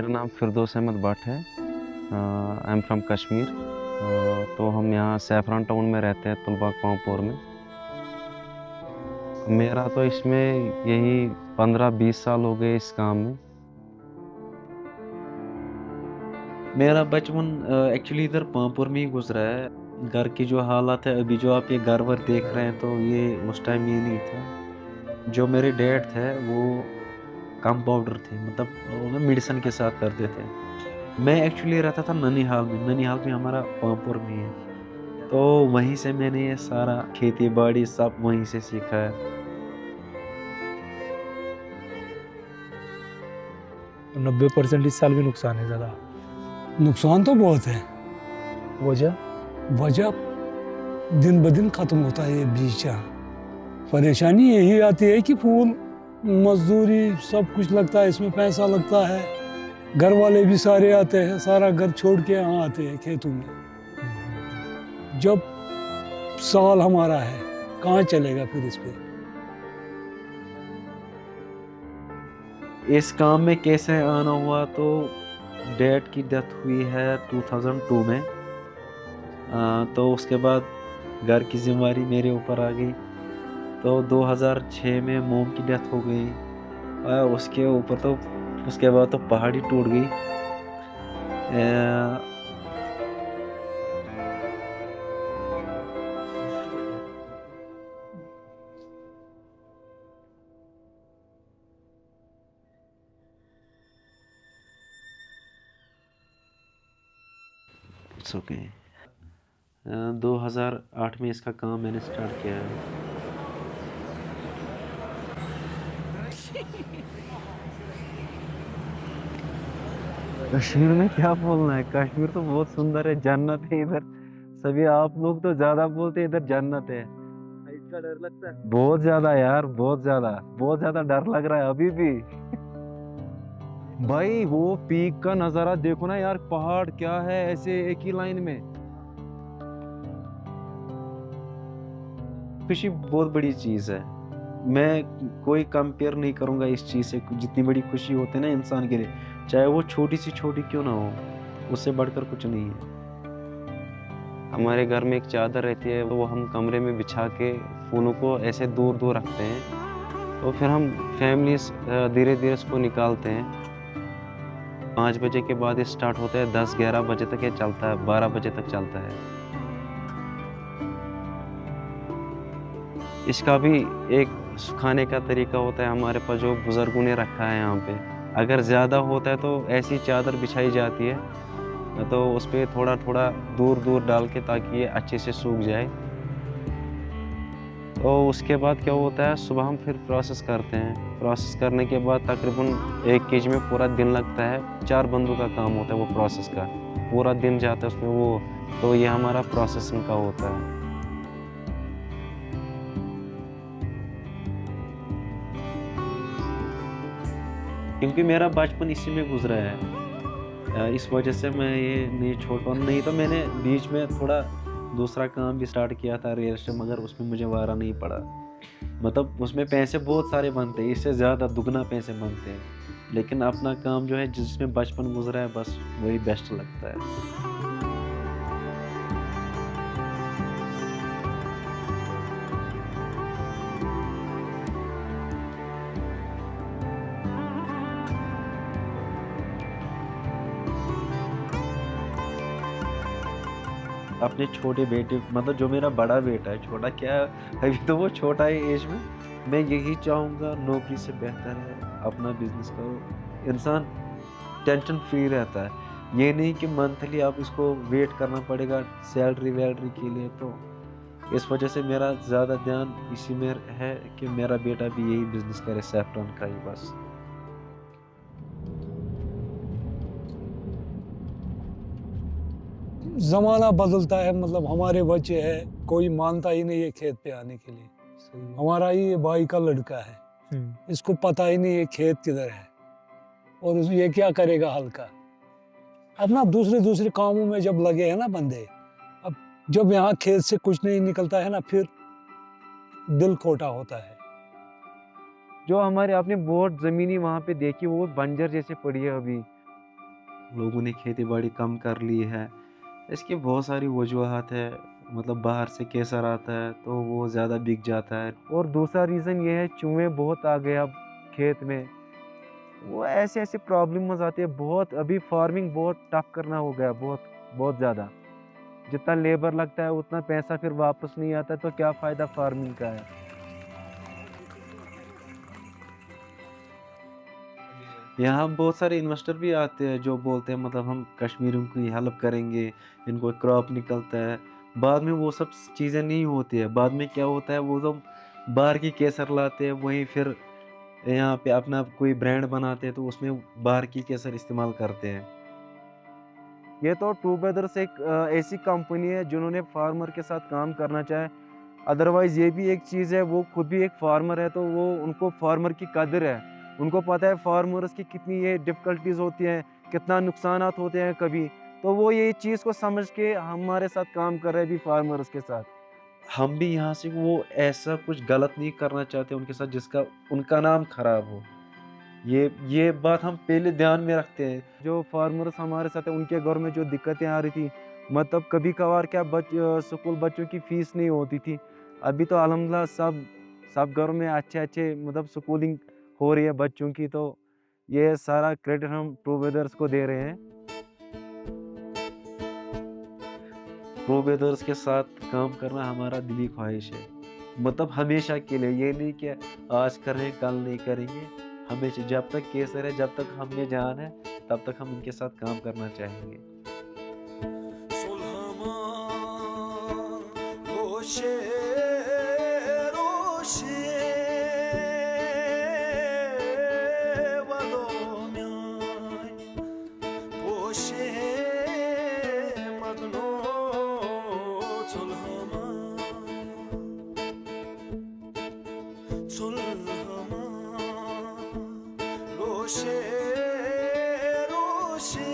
मेरा नाम फिरदौस अहमद भट्ट है। I am from Kashmir. तो हम यहाँ सैफरान टाउन में रहते हैं, तुलबाग पांवपुर में। मेरा तो इसमें यही 15-20 साल हो गए इस काम में। मेरा बचपन एक्चुअली इधर पांवपुर में ही गुजरा है। घर की जो हालत है, अभी जो आप ये घर वर देख रहे हैं, तो ये उस टाइम ये नहीं था। जो मेरे डैड थे वो कंपाउंडर थे, मतलब वो मेडिसिन के साथ करते थे। मैं एक्चुअली रहता था ननिहाल में। ननिहाल में हमारा पांवपुर में है, तो वहीं से मैंने ये सारा खेती बाड़ी सब वहीं से सीखा है। 90% इस साल भी नुकसान है ज़्यादा। नुकसान तो बहुत है। वजह वजह दिन ब दिन खत्म होता है ये बीज। परेशानी यही आती है कि फूल मजदूरी सब कुछ लगता है, इसमें पैसा लगता है। घर वाले भी सारे आते हैं, सारा घर छोड़ के यहाँ आते हैं खेतों में। जब साल हमारा है, कहाँ चलेगा फिर इस पे। इस काम में कैसे आना हुआ, तो डैड की डेथ हुई है 2002 में। तो उसके बाद घर की जिम्मेदारी मेरे ऊपर आ गई। तो 2006 में मोम की डेथ हो गई। उसके ऊपर तो उसके बाद तो पहाड़ी टूट गई। अ, It's okay. 2008 में इसका काम मैंने स्टार्ट किया है। कश्मीर में क्या बोलना है, कश्मीर तो बहुत सुंदर है, जन्नत है इधर। सभी आप लोग तो ज्यादा बोलते हैं इधर जन्नत है। इसका डर लगता है। बहुत ज्यादा यार, बहुत ज्यादा डर लग रहा है अभी भी। भाई वो पीक का नजारा देखो ना यार, पहाड़ क्या है ऐसे एक ही लाइन में। खुशी बहुत बड़ी चीज है। मैं कोई कंपेयर नहीं करूंगा इस चीज से। जितनी बड़ी खुशी होती है ना इंसान के लिए, चाहे वो छोटी सी छोटी क्यों ना हो, उससे बढ़कर कुछ नहीं है। हमारे घर में एक चादर रहती है, वो हम कमरे में बिछा के फूलों को ऐसे दूर दूर रखते हैं। तो फिर हम फैमिली धीरे धीरे उसको निकालते हैं। 5 बजे के बाद ये स्टार्ट होता है, 10-11 बजे तक ये चलता है, 12 बजे तक चलता है। इसका भी एक सुखाने का तरीका होता है हमारे पास, जो बुजुर्गों ने रखा है यहाँ पे। अगर ज़्यादा होता है तो ऐसी चादर बिछाई जाती है, तो उस पर थोड़ा थोड़ा दूर दूर डाल के, ताकि ये अच्छे से सूख जाए। तो उसके बाद क्या होता है, सुबह हम फिर प्रोसेस करते हैं। प्रोसेस करने के बाद तकरीबन 1 केजी में पूरा दिन लगता है। 4 बंदों का काम होता है वो प्रोसेस का, पूरा दिन जाता है उसमें वो। तो ये हमारा प्रोसेसिंग का होता है। क्योंकि मेरा बचपन इसी में गुजरा है, इस वजह से मैं ये नहीं छोड़ पाऊँ। नहीं तो मैंने बीच में थोड़ा दूसरा काम भी स्टार्ट किया था, रियल एस्टेट, मगर उसमें मुझे वारा नहीं पड़ा। मतलब उसमें पैसे बहुत सारे बनते हैं, इससे ज़्यादा दुगना पैसे बनते हैं। लेकिन अपना काम जो है, जिसमें बचपन गुजरा है, बस वही बेस्ट लगता है। अपने छोटे बेटे, मतलब जो मेरा बड़ा बेटा है, छोटा क्या है, अभी तो वो छोटा है एज में। मैं यही चाहूँगा, नौकरी से बेहतर है अपना बिजनेस करो। इंसान टेंशन फ्री रहता है। ये नहीं कि मंथली आप इसको वेट करना पड़ेगा सैलरी वैलरी के लिए। तो इस वजह से मेरा ज़्यादा ध्यान इसी में है कि मेरा बेटा भी यही बिजनेस करे, सैफरन का ही बस। जमाना बदलता है, मतलब हमारे बच्चे हैं, कोई मानता ही नहीं है खेत पे आने के लिए। हमारा ही भाई का लड़का है, इसको पता ही नहीं है खेत किधर है और ये क्या करेगा हल्का। अपना दूसरे दूसरे कामों में जब लगे हैं ना बंदे, अब जब यहाँ खेत से कुछ नहीं निकलता है ना, फिर दिल खोटा होता है। जो हमारे आपने बहुत जमीनी वहां पे देखी, वो बंजर जैसे पड़ी है अभी। लोगों ने खेती बाड़ी कम कर ली है। इसकी बहुत सारी वजूहात है, मतलब बाहर से केसर आता है तो वो ज़्यादा बिक जाता है। और दूसरा रीज़न ये है, चूहे बहुत आ गए अब खेत में। वो ऐसे ऐसे प्रॉब्लम्स आती है बहुत। अभी फार्मिंग बहुत टफ करना हो गया, बहुत बहुत ज़्यादा। जितना लेबर लगता है उतना पैसा फिर वापस नहीं आता, तो क्या फ़ायदा फार्मिंग का है। यहाँ बहुत सारे इन्वेस्टर भी आते हैं जो बोलते हैं मतलब हम कश्मीरियों की हेल्प करेंगे, इनको क्रॉप निकलता है। बाद में वो सब चीज़ें नहीं होती है। बाद में क्या होता है, वो लोग बाहर की केसर लाते हैं, वहीं फिर यहाँ पे अपना कोई ब्रांड बनाते हैं तो उसमें बाहर की केसर इस्तेमाल करते हैं। ये तो ट्रू ब्रदर्स एक ऐसी कंपनी है जिन्होंने फार्मर के साथ काम करना चाहे। अदरवाइज़ ये भी एक चीज़ है, वो खुद भी एक फार्मर है, तो वो उनको फार्मर की कदर है। उनको पता है फार्मर्स की कितनी ये डिफ़िकल्टीज़ होती हैं, कितना नुकसानात होते हैं कभी। तो वो ये चीज़ को समझ के हमारे साथ काम कर रहे हैं अभी फार्मर्स के साथ। हम भी यहाँ से वो ऐसा कुछ गलत नहीं करना चाहते उनके साथ जिसका उनका नाम खराब हो। ये बात हम पहले ध्यान में रखते हैं। जो फार्मर्स हमारे साथ हैं उनके घर में जो दिक्कतें आ रही थी, मतलब कभी-कभार क्या स्कूल बच्चों की फ़ीस नहीं होती थी। अभी तो अल्हम्दुलिल्लाह सब घरों में अच्छे-अच्छे मतलब स्कूलिंग हो रही है बच्चों की, तो ये सारा क्रेडिट हम ट्रू ब्रदर्स को दे रहे हैं। प्रो ब्रदर्स के साथ काम करना हमारा दिली ख्वाहिश है, मतलब हमेशा के लिए। ये नहीं कि आज कर रहे हैं कल नहीं करेंगे, हमेशा जब तक केसर है, जब तक हम में जान है, तब तक हम इनके साथ काम करना चाहेंगे। रोशे रोशे